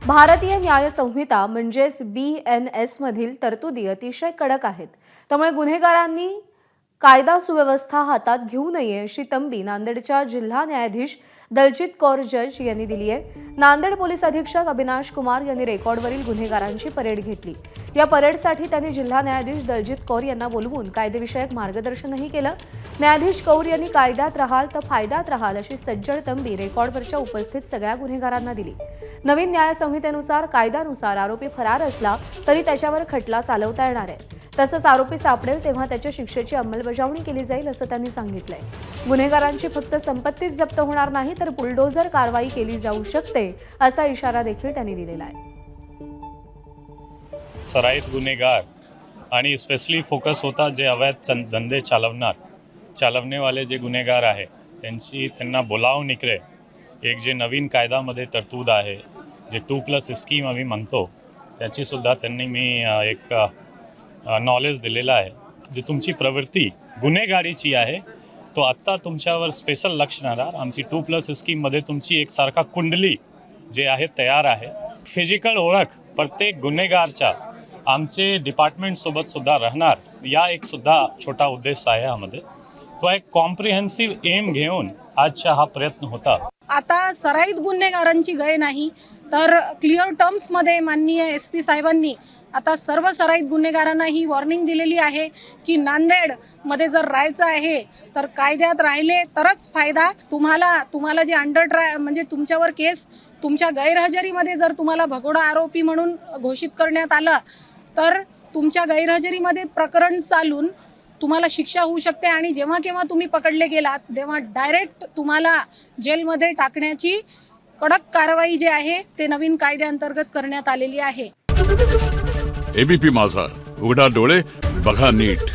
भारतीय न्याय संहिता म्हणजेच BNS मधील तरतुदी अतिशय कडक आहेत। त्यामुळे गुन्हेगारांनी कायदा सुव्यवस्था हातात घेऊ नये अशी तंबी नांदेडच्या जिल्हा न्यायाधीश दलजीत कौर जज यांनी दिली आहे। नांदेड पोलीस अधीक्षक अविनाश कुमार यांनी रेकॉर्डवरील गुन्हेगारांची परेड घेतली। या परेडसाठी त्यांनी जिल्हा न्यायाधीश दलजीत कौर यांना बोलवून कायदेविषयक मार्गदर्शनही केलं। न्यायाधीश कौर यांनी कायद्यात राहाल तर फायद्यात राहाल अशी सज्जड तंबी रेकॉर्डवरच्या उपस्थित सगळ्या गुन्हेगारांना दिली। नवीन न्याय संहितेनुसार कायद्यानुसार आरोपी फरार असला तरी त्याच्यावर खटला चालवता येणार आहे। तसंच आरोपी सापडेल तेव्हा त्याच्या शिक्षेची अंमलबजावणी केली जाईल असं त्यांनी सांगितलंय। गुन्हेगारांची फक्त संपत्तीच जप्त होणार नाही तर बुलडोझर कारवाई केली जाऊ शकते असा इशारा देखील त्यांनी दिलेला आहे। सराईत गुन्हेगार आणि स्पेशली फोकस होता जे अवैध धंदे चालवणे वाले जे गुन्हेगार आहे त्यांना बोलावून इकडे एक जे नवीन कायद्यामध्ये तरतूद आहे जे 2+ स्कीम आम्ही म्हणतो त्याची सुद्धा त्यांनी मी एक नॉलेज दिलेला आहे। जे तुमची प्रवृत्ती गुन्हेगारीची आहे तो आत्ता तुमच्यावर स्पेशल लक्ष राहणार। आमची 2+ स्कीममध्ये तुमची एक सारखा कुंडली जे आहे तयार आहे। फिजिकल ओळख प्रत्येक गुन्हेगारच्या आमचे डिपार्टमेंटसोबत सुद्धा राहणार या एक सुद्धा छोटा उद्देश आहे यामध्ये। तो एक कॉम्प्रिहेन्सिव्ह एम घेऊन आजचा हा प्रयत्न होता। आता सराईत गुन्हेगारांची गय नाही तर क्लिअर टर्म्समध्ये माननीय SP साहेबांनी आता सर्व सराईत गुन्हेगारांना ही वॉर्निंग दिलेली आहे की नांदेडमध्ये जर राहायचं आहे तर कायद्यात राहिले तरच फायदा। तुम्हाला जे अंडर ट्राय म्हणजे तुमच्यावर केस तुमच्या गैरहजेरीमध्ये जर तुम्हाला भगोडा आरोपी म्हणून घोषित करण्यात आलं तर तुमच्या गैरहजेरीमध्ये प्रकरण चालून तुम्हाला शिक्षा होऊ शकते आणि जेव्हा केव्हा तुम्ही पकडले गेलात तेव्हा डायरेक्ट तुम्हाला जेलमध्ये टाकण्याची कडक कारवाई जे आहे ते नवीन कायद्याअंतर्गत करण्यात आलेली आहे। ABP माझा, उघडा डोळे बघा नीट।